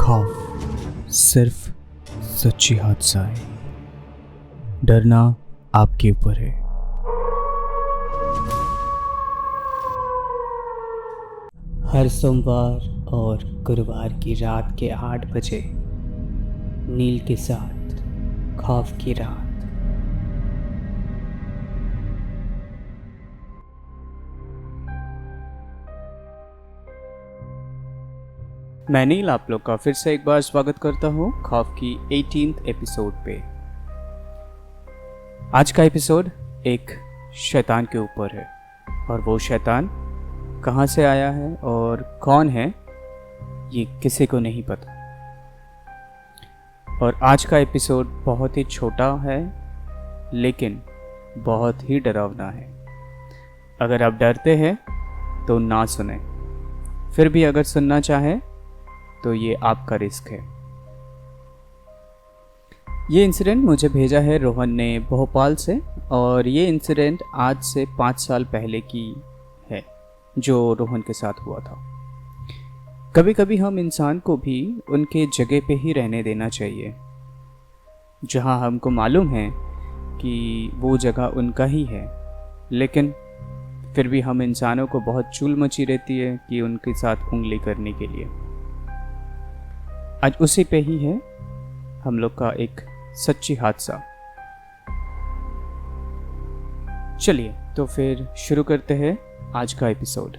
खौफ सिर्फ सच्ची हादसा है। डरना आपके ऊपर है। हर सोमवार और गुरुवार की रात के 8 बजे नील के साथ खौफ की रात। मैं नील आप लोग का फिर से एक बार स्वागत करता हूँ खौफ की 18th एपिसोड पे। आज का एपिसोड एक शैतान के ऊपर है और वो शैतान कहाँ से आया है और कौन है ये किसी को नहीं पता। और आज का एपिसोड बहुत ही छोटा है लेकिन बहुत ही डरावना है। अगर आप डरते हैं तो ना सुने, फिर भी अगर सुनना चाहें तो ये आपका रिस्क है। ये इंसिडेंट मुझे भेजा है रोहन ने भोपाल से और ये इंसिडेंट आज से 5 साल पहले की है जो रोहन के साथ हुआ था। कभी कभी हम इंसान को भी उनके जगह पे ही रहने देना चाहिए जहां हमको मालूम है कि वो जगह उनका ही है, लेकिन फिर भी हम इंसानों को बहुत चुल मची रहती है कि उनके साथ उंगली करने के लिए। आज उसी पे ही है हम लोग का एक सच्ची हादसा। चलिए तो फिर शुरू करते हैं आज का एपिसोड।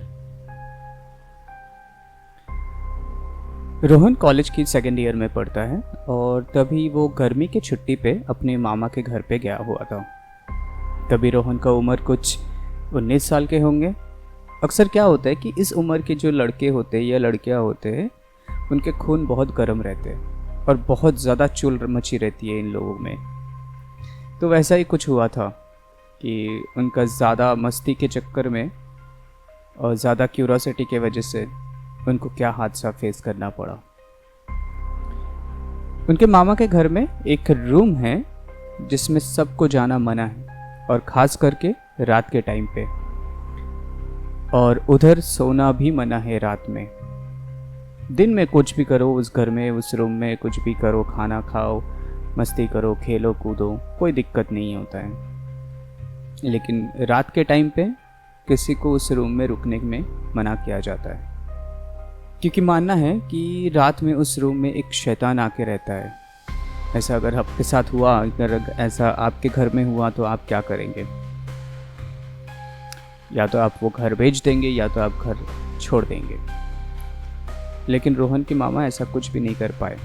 रोहन कॉलेज की 2nd ईयर में पढ़ता है और तभी वो गर्मी की छुट्टी पे अपने मामा के घर पे गया हुआ था। तभी रोहन का उम्र कुछ 19 साल के होंगे। अक्सर क्या होता है कि इस उम्र के जो लड़के होते हैं या लड़कियां होते हैं उनके खून बहुत गर्म रहते हैं और बहुत ज़्यादा चुल मची रहती है इन लोगों में। तो वैसा ही कुछ हुआ था कि उनका ज़्यादा मस्ती के चक्कर में और ज़्यादा क्यूरोसिटी के वजह से उनको क्या हादसा फेस करना पड़ा। उनके मामा के घर में एक रूम है जिसमें सबको जाना मना है और ख़ास करके रात के टाइम पे, और उधर सोना भी मना है रात में। दिन में कुछ भी करो उस घर में, उस रूम में कुछ भी करो, खाना खाओ, मस्ती करो, खेलो कूदो, कोई दिक्कत नहीं होता है। लेकिन रात के टाइम पे किसी को उस रूम में रुकने में मना किया जाता है क्योंकि मानना है कि रात में उस रूम में एक शैतान आके रहता है। ऐसा अगर आपके साथ हुआ, अगर ऐसा आपके घर में हुआ तो आप क्या करेंगे? या तो आप वो घर बेच देंगे या तो आप घर छोड़ देंगे। लेकिन रोहन के मामा ऐसा कुछ भी नहीं कर पाए।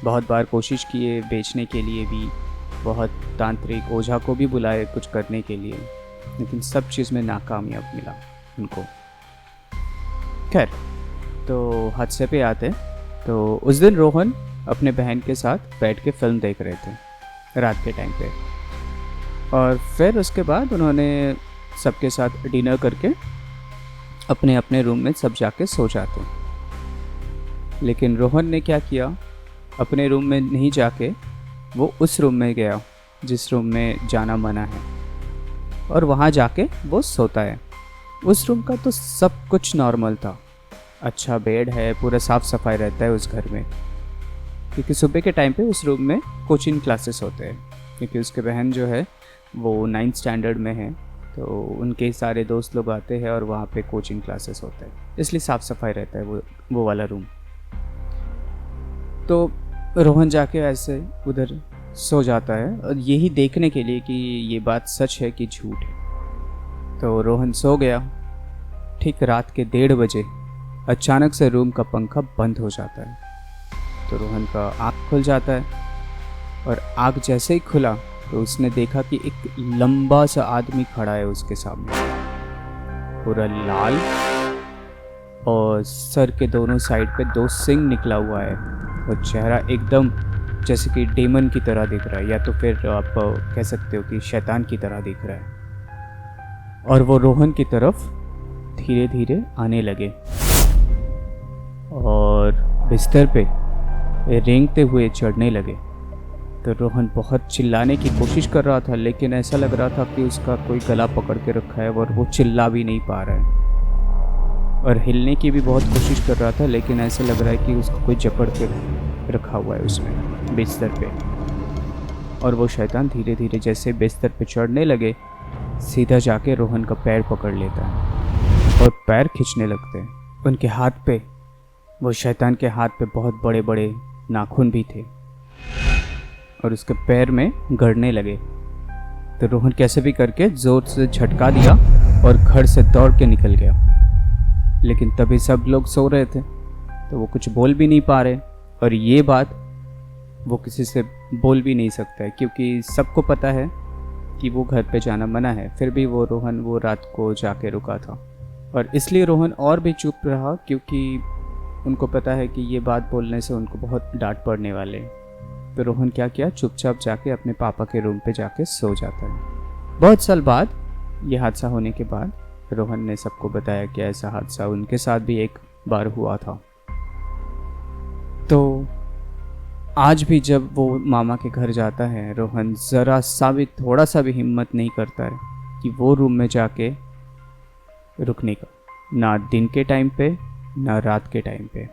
बहुत बार कोशिश किए बेचने के लिए भी, बहुत तांत्रिक ओझा को भी बुलाए कुछ करने के लिए, लेकिन सब चीज़ में नाकामयाब मिला उनको। खैर, तो हादसे पे आते तो उस दिन रोहन अपने बहन के साथ बैठ के फिल्म देख रहे थे रात के टाइम पे, और फिर उसके बाद उन्होंने सबके साथ डिनर करके अपने अपने रूम में सब जाके सो जाते। लेकिन रोहन ने क्या किया, अपने रूम में नहीं जाके वो उस रूम में गया जिस रूम में जाना मना है और वहाँ जाके वो सोता है। उस रूम का तो सब कुछ नॉर्मल था, अच्छा बेड है, पूरा साफ़ सफाई रहता है उस घर में, क्योंकि सुबह के टाइम पे उस रूम में कोचिंग क्लासेस होते हैं, क्योंकि उसके बहन जो है वो 9th स्टैंडर्ड में है, तो उनके सारे दोस्त लोग आते हैं और वहाँ पे कोचिंग क्लासेस होते हैं, इसलिए साफ़ सफाई रहता है वो वाला रूम। तो रोहन जाके ऐसे उधर सो जाता है और यही देखने के लिए कि ये बात सच है कि झूठ है। तो रोहन सो गया। ठीक रात के 1:30 बजे अचानक से रूम का पंखा बंद हो जाता है। तो रोहन का आँख खुल जाता है और आँख जैसे ही खुला तो उसने देखा कि एक लंबा सा आदमी खड़ा है उसके सामने, पूरा लाल, और सर के दोनों साइड पे 2 सिंग निकला हुआ है और चेहरा एकदम जैसे कि डेमन की तरह दिख रहा है, या तो फिर आप कह सकते हो कि शैतान की तरह दिख रहा है। और वो रोहन की तरफ धीरे धीरे आने लगे और बिस्तर पे रेंगते हुए चढ़ने लगे। तो रोहन बहुत चिल्लाने की कोशिश कर रहा था, लेकिन ऐसा लग रहा था कि उसका कोई गला पकड़ के रखा है और वो चिल्ला भी नहीं पा रहा है। और हिलने की भी बहुत कोशिश कर रहा था, लेकिन ऐसे लग रहा है कि उसको कोई जकड़ के रखा हुआ है उसमें बिस्तर पे। और वो शैतान धीरे धीरे जैसे बिस्तर पे चढ़ने लगे, सीधा जाके रोहन का पैर पकड़ लेता है और पैर खींचने लगते हैं। उनके हाथ पे, वो शैतान के हाथ पे बहुत बड़े बड़े नाखून भी थे और उसके पैर में गड़ने लगे। तो रोहन कैसे भी करके ज़ोर से झटका दिया और घर से दौड़ के निकल गया। लेकिन तभी सब लोग सो रहे थे तो वो कुछ बोल भी नहीं पा रहे, और ये बात वो किसी से बोल भी नहीं सकता है क्योंकि सबको पता है कि वो घर पे जाना मना है। फिर भी रोहन वो रात को जाके रुका था, और इसलिए रोहन और भी चुप रहा क्योंकि उनको पता है कि ये बात बोलने से उनको बहुत डांट पड़ने वाले हैं। तो रोहन क्या किया, चुपचाप जाके अपने पापा के रूम पे जाके सो जाता है। बहुत साल बाद ये हादसा होने के बाद रोहन ने सबको बताया कि ऐसा हादसा उनके साथ भी एक बार हुआ था। तो आज भी जब वो मामा के घर जाता है, रोहन ज़रा सा भी, थोड़ा सा भी हिम्मत नहीं करता है कि वो रूम में जाके रुकने का, ना दिन के टाइम पे ना रात के टाइम पे।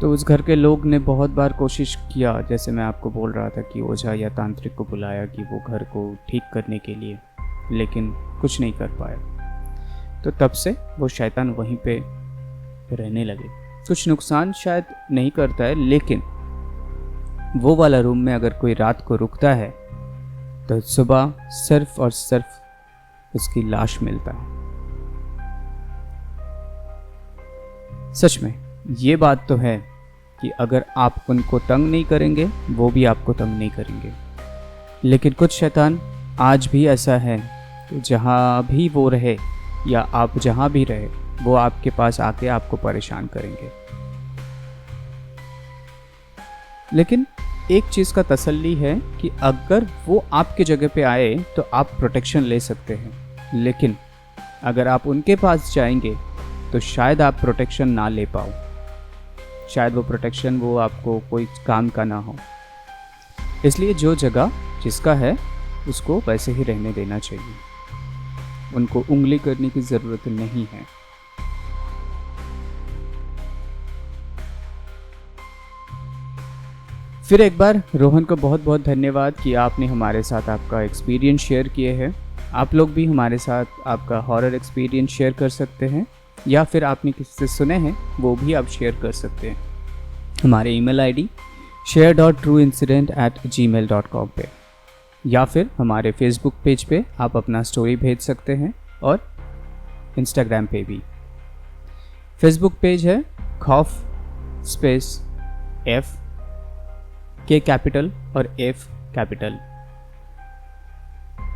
तो उस घर के लोग ने बहुत बार कोशिश किया, जैसे मैं आपको बोल रहा था कि ओझा या तांत्रिक को बुलाया कि वो घर को ठीक करने के लिए, लेकिन कुछ नहीं कर पाया। तो तब से वो शैतान वहीं पे रहने लगे। कुछ नुकसान शायद नहीं करता है, लेकिन वो वाला रूम में अगर कोई रात को रुकता है तो सुबह सिर्फ और सिर्फ उसकी लाश मिलता है। सच में ये बात तो है कि अगर आप उनको तंग नहीं करेंगे, वो भी आपको तंग नहीं करेंगे। लेकिन कुछ शैतान आज भी ऐसा है कि जहाँ भी वो रहे या आप जहाँ भी रहे, वो आपके पास आके आपको परेशान करेंगे। लेकिन एक चीज़ का तसल्ली है कि अगर वो आपके जगह पे आए तो आप प्रोटेक्शन ले सकते हैं, लेकिन अगर आप उनके पास जाएंगे तो शायद आप प्रोटेक्शन ना ले पाओ। शायद वो प्रोटेक्शन वो आपको कोई काम का ना हो। इसलिए जो जगह जिसका है उसको वैसे ही रहने देना चाहिए, उनको उंगली करने की ज़रूरत नहीं है। फिर एक बार रोहन को बहुत बहुत धन्यवाद कि आपने हमारे साथ आपका एक्सपीरियंस शेयर किए हैं। आप लोग भी हमारे साथ आपका हॉरर एक्सपीरियंस शेयर कर सकते हैं, या फिर आपने किसी से सुने हैं वो भी आप शेयर कर सकते हैं हमारे ईमेल आईडी share.trueincident@gmail.com पे, या फिर हमारे फेसबुक पेज पे आप अपना स्टोरी भेज सकते हैं, और इंस्टाग्राम पे भी। फेसबुक पेज है खौफ स्पेस F K कैपिटल और F कैपिटल,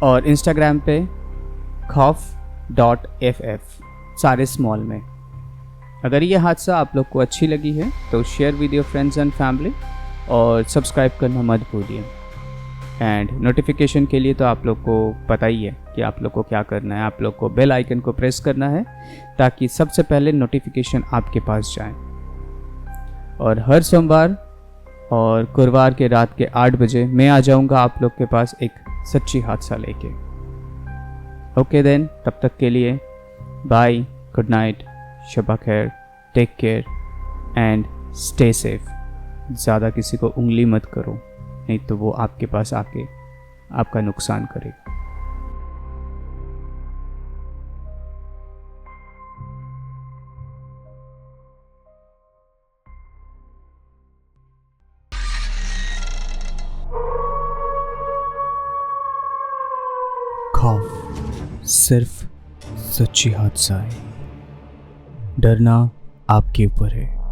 और इंस्टाग्राम पे खौफ.ff सारे स्मॉल में। अगर ये हादसा आप लोग को अच्छी लगी है तो share with your friends and family, और सब्सक्राइब करना मत भूलिए। एंड नोटिफिकेशन के लिए तो आप लोग को पता ही है कि आप लोग को क्या करना है। आप लोग को बेल आइकन को प्रेस करना है ताकि सबसे पहले नोटिफिकेशन आपके पास जाए। और हर सोमवार और गुरुवार के रात के 8 बजे मैं आ जाऊंगा आप लोग के पास एक सच्ची हादसा लेके। ओके देन, तब तक के लिए बाय, गुड नाइट, शबा खैर, take care and stay safe. ज़्यादा किसी को उंगली मत करो, नहीं तो वो आपके पास आके आपका नुकसान करेगा। खौफ सिर्फ सच्ची हादसा है, डरना आपके ऊपर है।